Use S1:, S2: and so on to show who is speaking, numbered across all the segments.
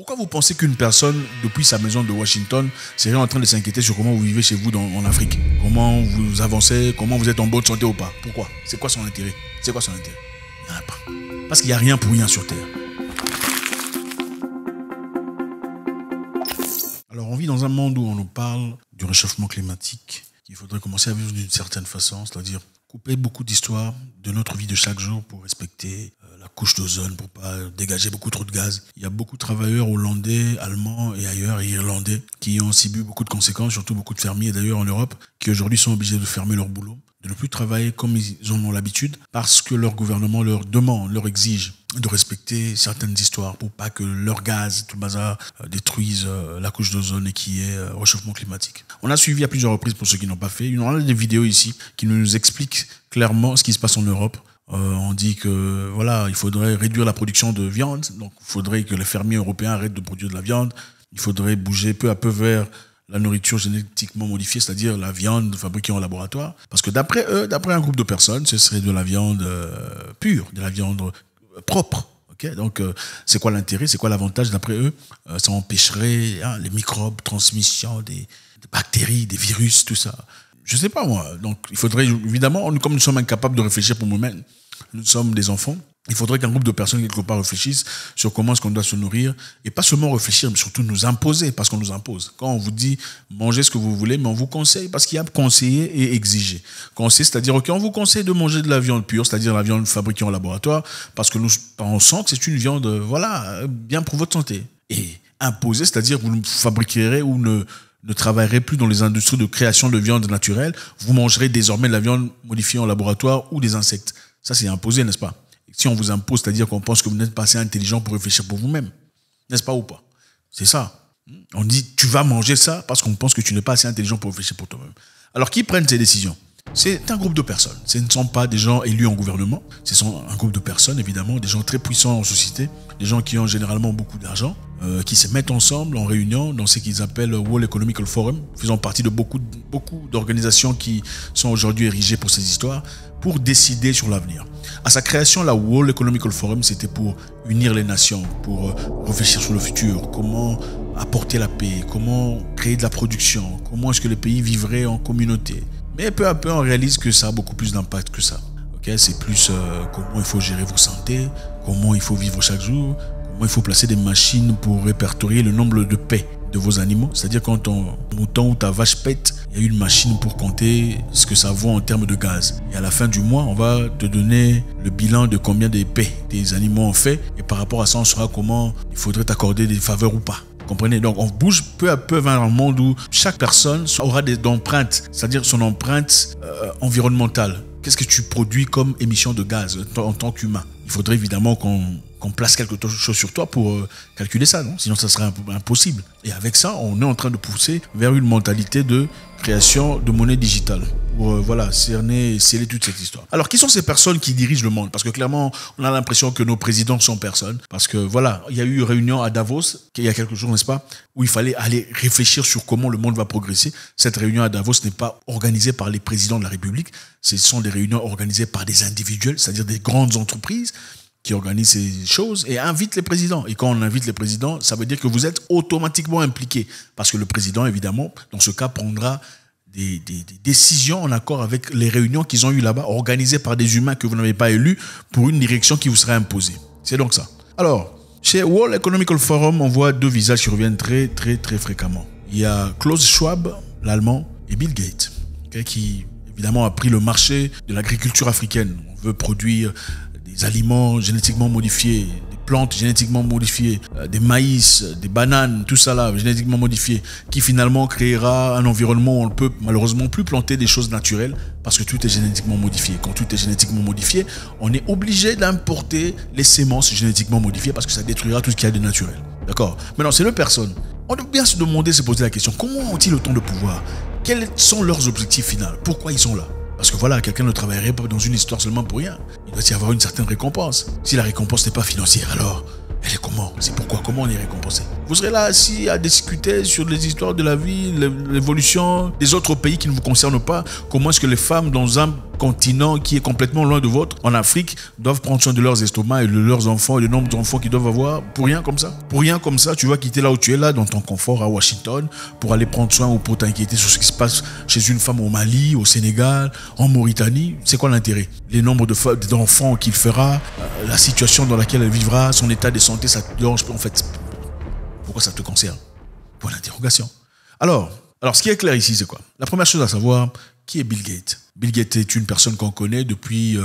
S1: Pourquoi vous pensez qu'une personne, depuis sa maison de Washington, serait en train de s'inquiéter sur comment vous vivez chez vous en Afrique? Comment vous avancez? Comment vous êtes en bonne santé ou pas? Pourquoi? C'est quoi son intérêt? C'est quoi son intérêt? Il n'y en a pas. Parce qu'il n'y a rien pour rien sur Terre. Alors on vit dans un monde où on nous parle du réchauffement climatique, qu'il faudrait commencer à vivre d'une certaine façon, c'est-à-dire couper beaucoup d'histoires de notre vie de chaque jour pour respecter la couche d'ozone, pour pas dégager beaucoup trop de gaz. Il y a beaucoup de travailleurs hollandais, allemands et ailleurs, et irlandais, qui ont subi beaucoup de conséquences, surtout beaucoup de fermiers d'ailleurs en Europe, qui aujourd'hui sont obligés de fermer leur boulot, de ne plus travailler comme ils en ont l'habitude, parce que leur gouvernement leur demande, leur exige de respecter certaines histoires pour pas que leur gaz, tout le bazar, détruise la couche d'ozone et qui est réchauffement climatique. On a suivi à plusieurs reprises, pour ceux qui n'ont pas fait, on a des vidéos ici qui nous expliquent clairement ce qui se passe en Europe. On dit que voilà, il faudrait réduire la production de viande, donc il faudrait que les fermiers européens arrêtent de produire de la viande, il faudrait bouger peu à peu vers la nourriture génétiquement modifiée, c'est-à-dire la viande fabriquée en laboratoire, parce que d'après eux, d'après un groupe de personnes, ce serait de la viande pure, de la viande propre. Okay, donc, c'est quoi l'intérêt, c'est quoi l'avantage d'après eux? Ça empêcherait les microbes, transmission des bactéries, des virus, tout ça. Je sais pas moi. Donc, il faudrait évidemment, comme nous sommes incapables de réfléchir pour nous-mêmes, nous sommes des enfants, il faudrait qu'un groupe de personnes quelque part réfléchissent sur comment est-ce qu'on doit se nourrir et pas seulement réfléchir, mais surtout nous imposer, parce qu'on nous impose. Quand on vous dit mangez ce que vous voulez, mais on vous conseille parce qu'il y a conseiller et exiger. Conseiller, c'est-à-dire ok, on vous conseille de manger de la viande pure, c'est-à-dire la viande fabriquée en laboratoire, parce que nous pensons que c'est une viande, voilà, bien pour votre santé. Et imposer, c'est-à-dire vous ne fabriquerez ou ne travaillerez plus dans les industries de création de viande naturelle, vous mangerez désormais de la viande modifiée en laboratoire ou des insectes. Ça, c'est imposé, n'est-ce pas? Si on vous impose, c'est-à-dire qu'on pense que vous n'êtes pas assez intelligent pour réfléchir pour vous-même. N'est-ce pas ou pas? C'est ça. On dit, tu vas manger ça parce qu'on pense que tu n'es pas assez intelligent pour réfléchir pour toi-même. Alors, qui prennent ces décisions? C'est un groupe de personnes. Ce ne sont pas des gens élus en gouvernement. Ce sont un groupe de personnes, évidemment, des gens très puissants en société, des gens qui ont généralement beaucoup d'argent, qui se mettent ensemble en réunion dans ce qu'ils appellent World Economic Forum, faisant partie de beaucoup d'organisations qui sont aujourd'hui érigées pour ces histoires, pour décider sur l'avenir. À sa création, la World Economic Forum, c'était pour unir les nations, pour réfléchir sur le futur, comment apporter la paix, comment créer de la production, comment est-ce que les pays vivraient en communauté. Mais peu à peu, on réalise que ça a beaucoup plus d'impact que ça. Okay? C'est plus comment il faut gérer vos santé, comment il faut vivre chaque jour, comment il faut placer des machines pour répertorier le nombre de paix de vos animaux. C'est-à-dire quand ton mouton ou ta vache pète, il y a une machine pour compter ce que ça vaut en termes de gaz. Et à la fin du mois, on va te donner le bilan de combien de paix tes animaux ont fait. Et par rapport à ça, on saura comment il faudrait t'accorder des faveurs ou pas. Comprenez? Donc on bouge peu à peu vers un monde où chaque personne aura des empreintes, c'est-à-dire son empreinte environnementale. Qu'est-ce que tu produis comme émission de gaz en tant qu'humain? Il faudrait évidemment qu'on place quelque chose sur toi pour calculer ça, non? Sinon ça serait impossible. Et avec ça, on est en train de pousser vers une mentalité de création de monnaie digitale pour voilà, cerner et sceller toute cette histoire. Alors, qui sont ces personnes qui dirigent le monde? Parce que clairement, on a l'impression que nos présidents sont personnes. Parce que voilà, il y a eu une réunion à Davos, il y a quelques jours, n'est-ce pas, où il fallait aller réfléchir sur comment le monde va progresser. Cette réunion à Davos n'est pas organisée par les présidents de la République. Ce sont des réunions organisées par des individuels, c'est-à-dire des grandes entreprises qui organisent ces choses et invitent les présidents. Et quand on invite les présidents, ça veut dire que vous êtes automatiquement impliqué. Parce que le président, évidemment, dans ce cas, prendra des décisions en accord avec les réunions qu'ils ont eues là-bas, organisées par des humains que vous n'avez pas élus pour une direction qui vous sera imposée. C'est donc ça. Alors, chez World Economic Forum, on voit deux visages qui reviennent très fréquemment. Il y a Klaus Schwab, l'allemand, et Bill Gates, qui, évidemment, a pris le marché de l'agriculture africaine. On veut produire des aliments génétiquement modifiés, des plantes génétiquement modifiées, des maïs, des bananes, tout ça là, génétiquement modifié, qui finalement créera un environnement où on ne peut malheureusement plus planter des choses naturelles parce que tout est génétiquement modifié. Quand tout est génétiquement modifié, on est obligé d'importer les semences génétiquement modifiées parce que ça détruira tout ce qu'il y a de naturel. D'accord? Maintenant, c'est deux personnes. On doit bien se demander, se poser la question, comment ont-ils autant de pouvoir? Quels sont leurs objectifs finaux? Pourquoi ils sont là? Parce que voilà, quelqu'un ne travaillerait pas dans une histoire seulement pour rien. Il doit y avoir une certaine récompense. Si la récompense n'est pas financière, alors elle est comment? C'est pourquoi? Comment on est récompensé? Vous serez là assis à discuter sur les histoires de la vie, l'évolution des autres pays qui ne vous concernent pas. Comment est-ce que les femmes dans un continent qui est complètement loin de vôtre, en Afrique, doivent prendre soin de leurs estomacs et de leurs enfants et le nombre d'enfants qu'ils doivent avoir pour rien comme ça. Pour rien comme ça, tu vas quitter là où tu es, là, dans ton confort à Washington, pour aller prendre soin ou pour t'inquiéter sur ce qui se passe chez une femme au Mali, au Sénégal, en Mauritanie. C'est quoi l'intérêt? Les nombres d'enfants qu'il fera, la situation dans laquelle elle vivra, son état de santé, ça te dérange pas en fait. Pourquoi ça te concerne? Point d'interrogation. Alors, ce qui est clair ici, c'est quoi? La première chose à savoir, qui est Bill Gates? Bill Gates est une personne qu'on connaît depuis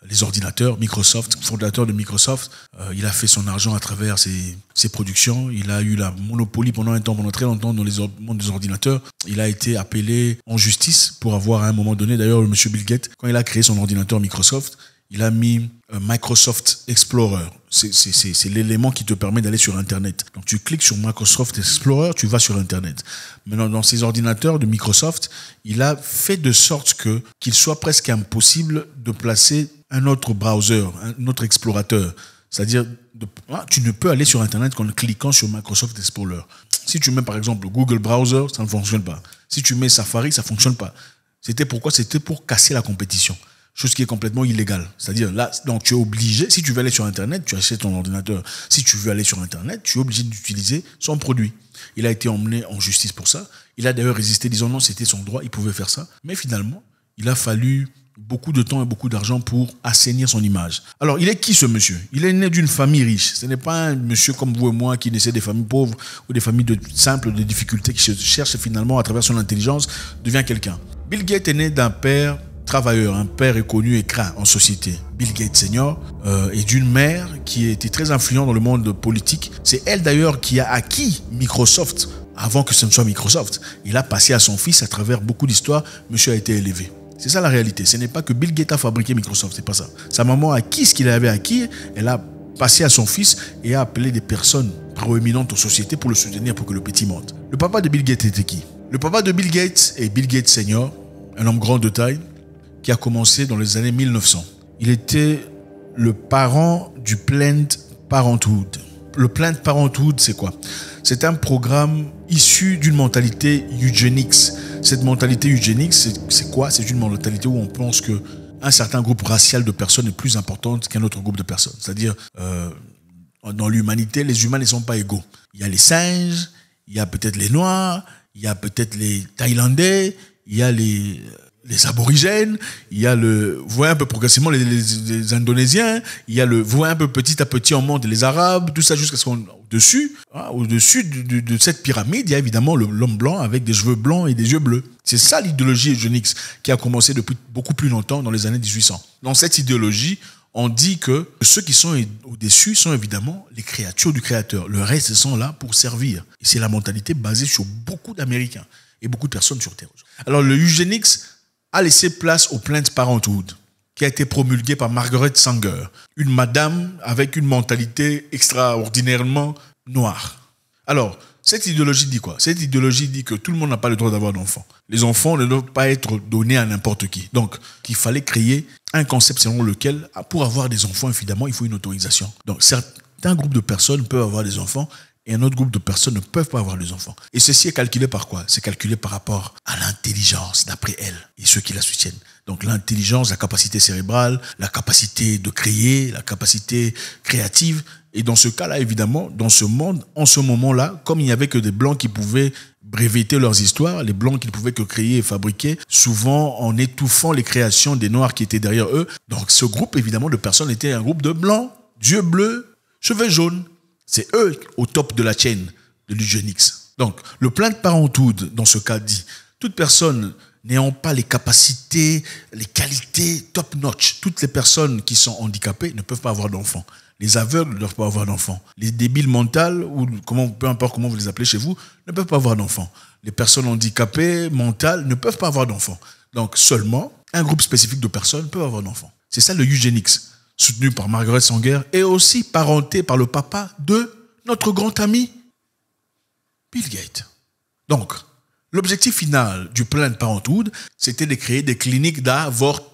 S1: les ordinateurs, Microsoft, fondateur de Microsoft. Il a fait son argent à travers ses productions. Il a eu la monopolie pendant très longtemps dans le monde des ordinateurs. Il a été appelé en justice pour avoir à un moment donné, d'ailleurs, le monsieur Bill Gates, quand il a créé son ordinateur Microsoft, il a mis Microsoft Explorer. C'est l'élément qui te permet d'aller sur Internet. Donc tu cliques sur Microsoft Explorer, tu vas sur Internet. Maintenant, dans ces ordinateurs de Microsoft, il a fait de sorte qu'il soit presque impossible de placer un autre browser, un autre explorateur. C'est-à-dire, tu ne peux aller sur Internet qu'en cliquant sur Microsoft Explorer. Si tu mets par exemple Google Browser, ça ne fonctionne pas. Si tu mets Safari, ça ne fonctionne pas. C'était pourquoi? C'était pour casser la compétition. Chose qui est complètement illégale. C'est-à-dire, là, donc tu es obligé, si tu veux aller sur Internet, tu achètes ton ordinateur. Si tu veux aller sur Internet, tu es obligé d'utiliser son produit. Il a été emmené en justice pour ça. Il a d'ailleurs résisté, disant non, c'était son droit, il pouvait faire ça. Mais finalement, il a fallu beaucoup de temps et beaucoup d'argent pour assainir son image. Alors, il est qui ce monsieur? Il est né d'une famille riche. Ce n'est pas un monsieur comme vous et moi qui naissait des familles pauvres ou des familles simples, de difficultés, qui cherche finalement à travers son intelligence, devient quelqu'un. Bill Gates est né d'un père travailleur, un père est connu et craint en société. Bill Gates Senior et d'une mère qui était très influente dans le monde politique. C'est elle d'ailleurs qui a acquis Microsoft avant que ce ne soit Microsoft. Il a passé à son fils à travers beaucoup d'histoires. Monsieur a été élevé. C'est ça la réalité. Ce n'est pas que Bill Gates a fabriqué Microsoft, c'est pas ça. Sa maman a acquis ce qu'il avait acquis, elle a passé à son fils et a appelé des personnes proéminentes en société pour le soutenir pour que le petit monte. Le papa de Bill Gates était qui? Le papa de Bill Gates est Bill Gates Senior, un homme grand de taille, qui a commencé dans les années 1900. Il était le parent du Planned Parenthood. Le Planned Parenthood, c'est quoi? C'est un programme issu d'une mentalité eugenics. Cette mentalité eugenics, c'est quoi? C'est une mentalité où on pense qu'un certain groupe racial de personnes est plus important qu'un autre groupe de personnes. C'est-à-dire, dans l'humanité, les humains ne sont pas égaux. Il y a les singes, il y a peut-être les Noirs, il y a peut-être les Thaïlandais, il y a les aborigènes, il y a vous voyez un peu progressivement les Indonésiens, il y a vous voyez un peu petit à petit on monte les Arabes, tout ça jusqu'à ce qu'on au-dessus de cette pyramide, il y a évidemment l'homme blanc avec des cheveux blancs et des yeux bleus. C'est ça l'idéologie eugénique qui a commencé depuis beaucoup plus longtemps, dans les années 1800. Dans cette idéologie, on dit que ceux qui sont au-dessus sont évidemment les créatures du Créateur. Le reste sont là pour servir. Et c'est la mentalité basée sur beaucoup d'Américains et beaucoup de personnes sur Terre. Alors le eugénique a laissé place au Planned Parenthood, qui a été promulgué par Margaret Sanger, une madame avec une mentalité extraordinairement noire. Alors, cette idéologie dit quoi? Cette idéologie dit que tout le monde n'a pas le droit d'avoir d'enfants. Les enfants ne doivent pas être donnés à n'importe qui. Donc, qu'il fallait créer un concept selon lequel, pour avoir des enfants, évidemment, il faut une autorisation. Donc, certains groupes de personnes peuvent avoir des enfants, et un autre groupe de personnes ne peuvent pas avoir des enfants. Et ceci est calculé par quoi? C'est calculé par rapport à l'intelligence, d'après elle, et ceux qui la soutiennent. Donc l'intelligence, la capacité cérébrale, la capacité de créer, la capacité créative. Et dans ce cas-là, évidemment, dans ce monde, en ce moment-là, comme il n'y avait que des Blancs qui pouvaient breveter leurs histoires, les Blancs qui ne pouvaient que créer et fabriquer, souvent en étouffant les créations des Noirs qui étaient derrière eux. Donc ce groupe, évidemment, de personnes était un groupe de Blancs, yeux bleus, cheveux jaunes. C'est eux au top de la chaîne de l'eugénique. Donc, le Planned Parenthood, dans ce cas, dit toute personne n'ayant pas les capacités, les qualités top-notch, toutes les personnes qui sont handicapées ne peuvent pas avoir d'enfants. Les aveugles ne doivent pas avoir d'enfants. Les débiles mentales, ou peu importe comment vous les appelez chez vous, ne peuvent pas avoir d'enfants. Les personnes handicapées, mentales, ne peuvent pas avoir d'enfants. Donc, seulement un groupe spécifique de personnes peut avoir d'enfants. C'est ça le eugénique, soutenu par Margaret Sanger, et aussi parenté par le papa de notre grand ami, Bill Gates. Donc, l'objectif final du Planned Parenthood, c'était de créer des cliniques d'avortement.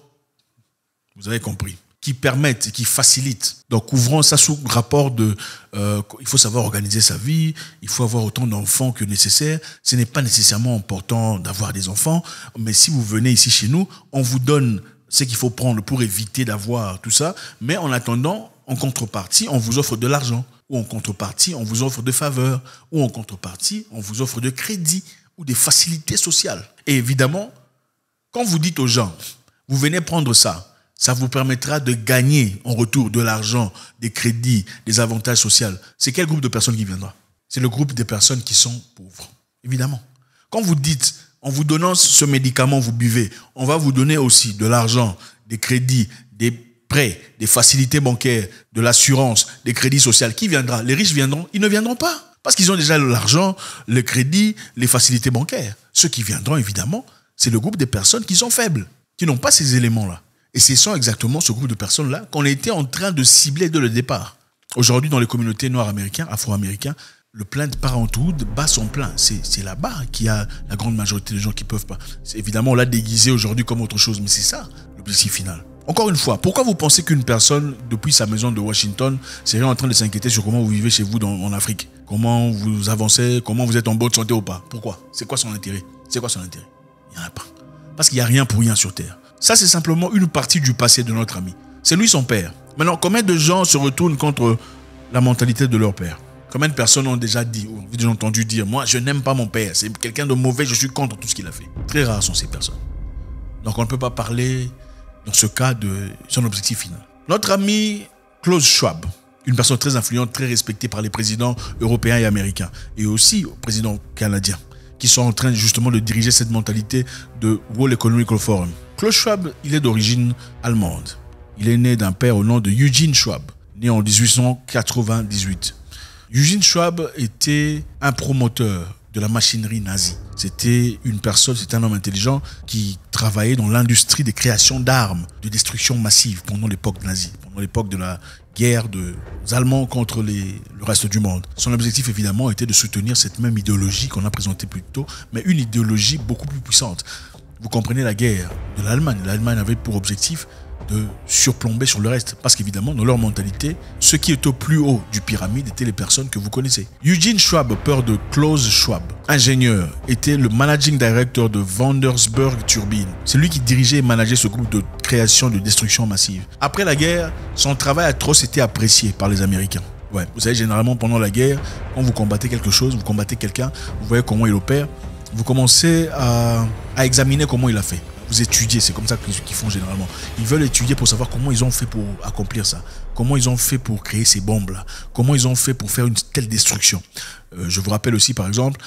S1: Vous avez compris. qui permettent et qui facilitent. Donc, ouvrons ça sous rapport de... il faut savoir organiser sa vie, il faut avoir autant d'enfants que nécessaire. Ce n'est pas nécessairement important d'avoir des enfants, mais si vous venez ici chez nous, on vous donne ce qu'il faut prendre pour éviter d'avoir tout ça. Mais en attendant, en contrepartie, on vous offre de l'argent. Ou en contrepartie, on vous offre de faveurs. Ou en contrepartie, on vous offre de crédit ou des facilités sociales. Et évidemment, quand vous dites aux gens, vous venez prendre ça, ça vous permettra de gagner en retour de l'argent, des crédits, des avantages sociaux. C'est quel groupe de personnes qui viendra? C'est le groupe des personnes qui sont pauvres, évidemment. Quand vous dites, en vous donnant ce médicament, vous buvez, on va vous donner aussi de l'argent, des crédits, des prêts, des facilités bancaires, de l'assurance, des crédits sociaux. Qui viendra? Les riches viendront? Ils ne viendront pas. Parce qu'ils ont déjà l'argent, le crédit, les facilités bancaires. Ceux qui viendront, évidemment, c'est le groupe des personnes qui sont faibles, qui n'ont pas ces éléments-là. Et ce sont exactement ce groupe de personnes-là qu'on était en train de cibler dès le départ. Aujourd'hui, dans les communautés noires américaines, afro-américains, le Planned Parenthood bat son plein. C'est là-bas qu'il y a la grande majorité des gens qui ne peuvent pas. Évidemment, on l'a déguisé aujourd'hui comme autre chose, mais c'est ça l'objectif final. Encore une fois, pourquoi vous pensez qu'une personne, depuis sa maison de Washington, serait en train de s'inquiéter sur comment vous vivez chez vous en Afrique? Comment vous avancez? Comment vous êtes en bonne santé ou pas? Pourquoi? C'est quoi son intérêt? C'est quoi son intérêt? Il n'y en a pas. Parce qu'il n'y a rien pour rien sur Terre. Ça, c'est simplement une partie du passé de notre ami. C'est lui son père. Maintenant, combien de gens se retournent contre la mentalité de leur père? Combien de personnes ont déjà dit, ou ont entendu dire, moi, je n'aime pas mon père, c'est quelqu'un de mauvais, je suis contre tout ce qu'il a fait. Très rares sont ces personnes. Donc, on ne peut pas parler, dans ce cas, de son objectif final. Notre ami Klaus Schwab, une personne très influente, très respectée par les présidents européens et américains, et aussi au président canadien, qui sont en train justement de diriger cette mentalité de World Economic Forum. Klaus Schwab, il est d'origine allemande. Il est né d'un père au nom de Eugene Schwab, né en 1898. Eugene Schwab était un promoteur de la machinerie nazie. C'était une personne, c'était un homme intelligent qui travaillait dans l'industrie des créations d'armes de destruction massive pendant l'époque nazie, pendant l'époque de la guerre des Allemands contre le reste du monde. Son objectif, évidemment, était de soutenir cette même idéologie qu'on a présentée plus tôt, mais une idéologie beaucoup plus puissante. Vous comprenez la guerre de l'Allemagne. L'Allemagne avait pour objectif de surplomber sur le reste. Parce qu'évidemment, dans leur mentalité, ceux qui étaient au plus haut du pyramide étaient les personnes que vous connaissez. Eugene Schwab, père de Klaus Schwab, ingénieur, était le managing director de Vandersburg Turbine. C'est lui qui dirigeait et manageait ce groupe de création de destruction massive. Après la guerre, son travail atroce était apprécié par les Américains. Ouais, vous savez, généralement, pendant la guerre, quand vous combattez quelque chose, vous combattez quelqu'un, vous voyez comment il opère, vous commencez à examiner comment il a fait. Vous étudiez, c'est comme ça qu'ils font généralement. Ils veulent étudier pour savoir comment ils ont fait pour accomplir ça. Comment ils ont fait pour créer ces bombes-là. Comment ils ont fait pour faire une telle destruction. Je vous rappelle aussi, par exemple,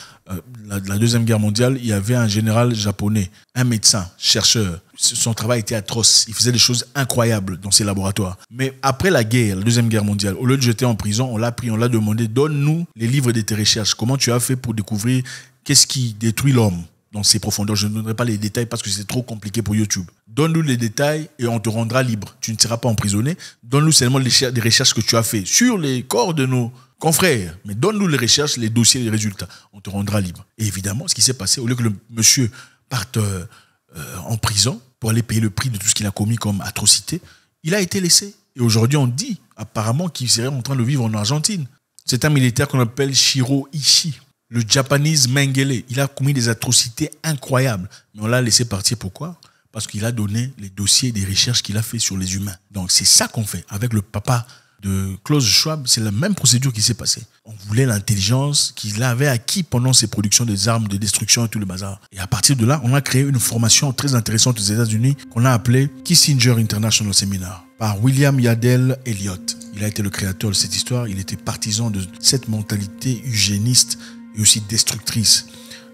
S1: la Deuxième Guerre mondiale, il y avait un général japonais, un médecin, chercheur. Son travail était atroce. Il faisait des choses incroyables dans ses laboratoires. Mais après la guerre, la Deuxième Guerre mondiale, au lieu de jeter en prison, on l'a pris, on l'a demandé, donne-nous les livres de tes recherches. Comment tu as fait pour découvrir qu'est-ce qui détruit l'homme dans ses profondeurs. Je ne donnerai pas les détails parce que c'est trop compliqué pour YouTube. Donne-nous les détails et on te rendra libre. Tu ne seras pas emprisonné. Donne-nous seulement des recherches que tu as fait sur les corps de nos confrères. Mais donne-nous les recherches, les dossiers, les résultats. On te rendra libre. Et évidemment, ce qui s'est passé, au lieu que le monsieur parte en prison pour aller payer le prix de tout ce qu'il a commis comme atrocité, il a été laissé. Et aujourd'hui, on dit apparemment qu'il serait en train de vivre en Argentine. C'est un militaire qu'on appelle Shiro Ishii. Le Japanese Mengele, il a commis des atrocités incroyables. Mais on l'a laissé partir. Pourquoi? Parce qu'il a donné les dossiers des recherches qu'il a fait sur les humains. Donc c'est ça qu'on fait. Avec le papa de Klaus Schwab, c'est la même procédure qui s'est passée. On voulait l'intelligence qu'il avait acquis pendant ses productions des armes de destruction et tout le bazar. Et à partir de là, on a créé une formation très intéressante aux États-Unis qu'on a appelée Kissinger International Seminar par William Yardley Elliott. Il a été le créateur de cette histoire. Il était partisan de cette mentalité eugéniste et aussi destructrice.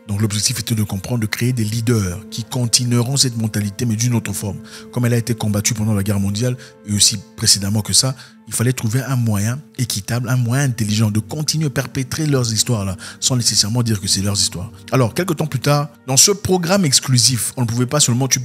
S1: Donc l'objectif était de comprendre, de créer des leaders qui continueront cette mentalité mais d'une autre forme. Comme elle a été combattue pendant la guerre mondiale et aussi précédemment que ça, il fallait trouver un moyen équitable, un moyen intelligent de continuer à perpétrer leurs histoires-là sans nécessairement dire que c'est leurs histoires. Alors, quelques temps plus tard, dans ce programme exclusif, tu peux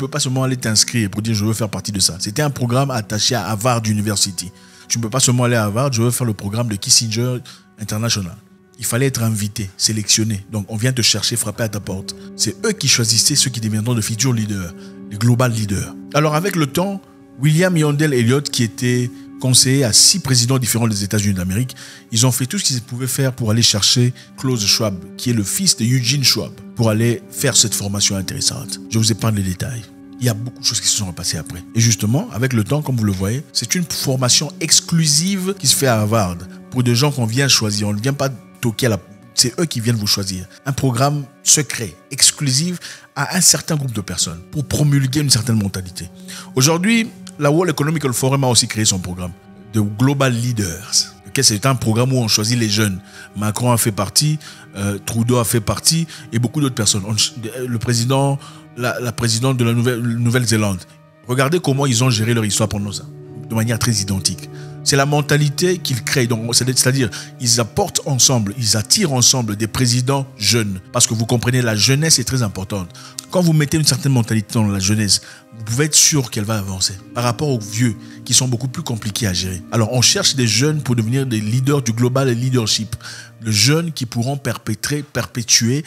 S1: pas seulement aller t'inscrire pour dire je veux faire partie de ça. C'était un programme attaché à Harvard University. Tu ne peux pas seulement aller à Harvard, je veux faire le programme de Kissinger International. Il fallait être invité, sélectionné. Donc, on vient te chercher, frapper à ta porte. C'est eux qui choisissaient ceux qui deviendront de futurs leaders, les global leaders. Alors, avec le temps, William Yandell Elliott, qui était conseiller à 6 présidents différents des États-Unis d'Amérique, ils ont fait tout ce qu'ils pouvaient faire pour aller chercher Klaus Schwab, qui est le fils de Eugene Schwab, pour aller faire cette formation intéressante. Je vous épargne les détails. Il y a beaucoup de choses qui se sont passées après. Et justement, avec le temps, comme vous le voyez, c'est une formation exclusive qui se fait à Harvard pour des gens qu'on vient choisir. On ne vient pas toquer à la... C'est eux qui viennent vous choisir. Un programme secret, exclusif à un certain groupe de personnes pour promulguer une certaine mentalité. Aujourd'hui, la World Economic Forum a aussi créé son programme de Global Leaders. C'est un programme où on choisit les jeunes. Macron a fait partie, Trudeau a fait partie et beaucoup d'autres personnes. Le président, la présidente de la Nouvelle-Zélande. Regardez comment ils ont géré leur histoire pendant ça, de manière très identique. C'est la mentalité qu'ils créent. Donc, c'est-à-dire, ils apportent ensemble, ils attirent ensemble des présidents jeunes. Parce que vous comprenez, la jeunesse est très importante. Quand vous mettez une certaine mentalité dans la jeunesse, vous pouvez être sûr qu'elle va avancer. Par rapport aux vieux, qui sont beaucoup plus compliqués à gérer. Alors, on cherche des jeunes pour devenir des leaders du global leadership. Les jeunes qui pourront perpétuer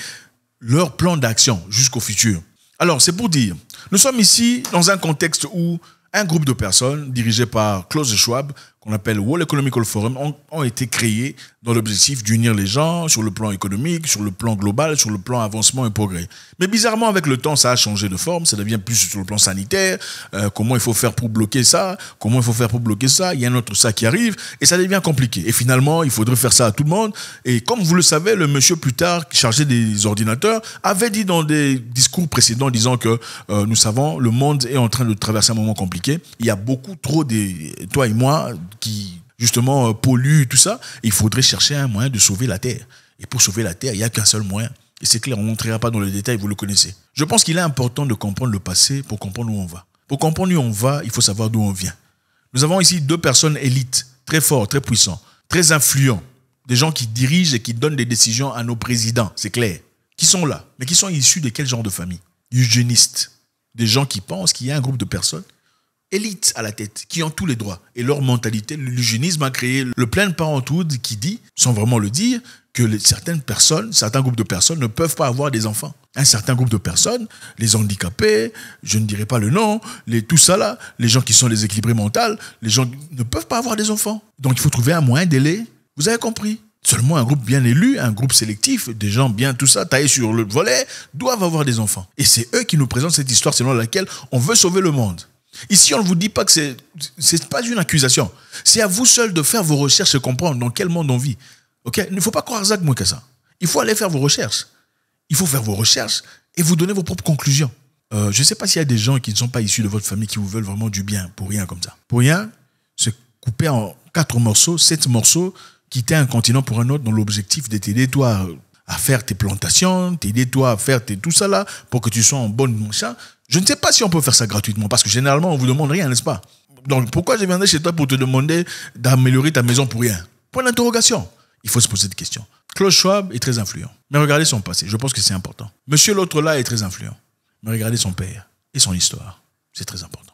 S1: leur plan d'action jusqu'au futur. Alors, c'est pour dire, nous sommes ici dans un contexte où un groupe de personnes dirigé par Klaus Schwab, qu'on appelle World Economic Forum, ont été créés dans l'objectif d'unir les gens sur le plan économique, sur le plan global, sur le plan avancement et progrès. Mais bizarrement, avec le temps, ça a changé de forme, ça devient plus sur le plan sanitaire, comment il faut faire pour bloquer ça, comment il faut faire pour bloquer ça, il y a un autre ça qui arrive, et ça devient compliqué. Et finalement, il faudrait faire ça à tout le monde. Et comme vous le savez, le monsieur plus tard, chargé des ordinateurs, avait dit dans des discours précédents, disant que nous savons, le monde est en train de traverser un moment compliqué. Il y a beaucoup trop de, toi et moi, qui justement polluent tout ça. Il faudrait chercher un moyen de sauver la Terre. Et pour sauver la Terre, il n'y a qu'un seul moyen. Et c'est clair, on n'entrera pas dans les détails, vous le connaissez. Je pense qu'il est important de comprendre le passé pour comprendre où on va. Pour comprendre où on va, il faut savoir d'où on vient. Nous avons ici 2 personnes élites, très forts, très puissants, très influents. Des gens qui dirigent et qui donnent des décisions à nos présidents, c'est clair. Qui sont là, mais qui sont issus de quel genre de famille? Eugénistes. Des gens qui pensent qu'il y a un groupe de personnes élites à la tête, qui ont tous les droits. Et leur mentalité, l'eugénisme a créé le Planned Parenthood qui dit, sans vraiment le dire, que certaines personnes, certains groupes de personnes ne peuvent pas avoir des enfants. Un certain groupe de personnes, les handicapés, je ne dirai pas le nom, tout ça là, les gens qui sont déséquilibrés mentaux, les gens ne peuvent pas avoir des enfants. Donc il faut trouver un moyen d'aider. Vous avez compris? Seulement un groupe bien élu, un groupe sélectif, des gens bien tout ça, taillés sur le volet, doivent avoir des enfants. Et c'est eux qui nous présentent cette histoire selon laquelle on veut sauver le monde. Ici, on ne vous dit pas que c'est pas une accusation. C'est à vous seul de faire vos recherches et comprendre dans quel monde on vit. Okay? Il ne faut pas croire Zach moins que ça. Il faut aller faire vos recherches. Il faut faire vos recherches et vous donner vos propres conclusions. Je ne sais pas s'il y a des gens qui ne sont pas issus de votre famille qui vous veulent vraiment du bien, pour rien comme ça. Pour rien, se couper en 4 morceaux, 7 morceaux, quitter un continent pour un autre dans l'objectif de t'aider, toi, à faire tes plantations, t'aider, toi, à faire tout ça là, pour que tu sois en bonne machin. Je ne sais pas si on peut faire ça gratuitement, parce que généralement, on ne vous demande rien, n'est-ce pas? Donc, pourquoi je viendrais chez toi pour te demander d'améliorer ta maison pour rien? Point d'interrogation. Il faut se poser des questions. Klaus Schwab est très influent. Mais regardez son passé, je pense que c'est important. Monsieur l'autre là est très influent. Mais regardez son père et son histoire. C'est très important.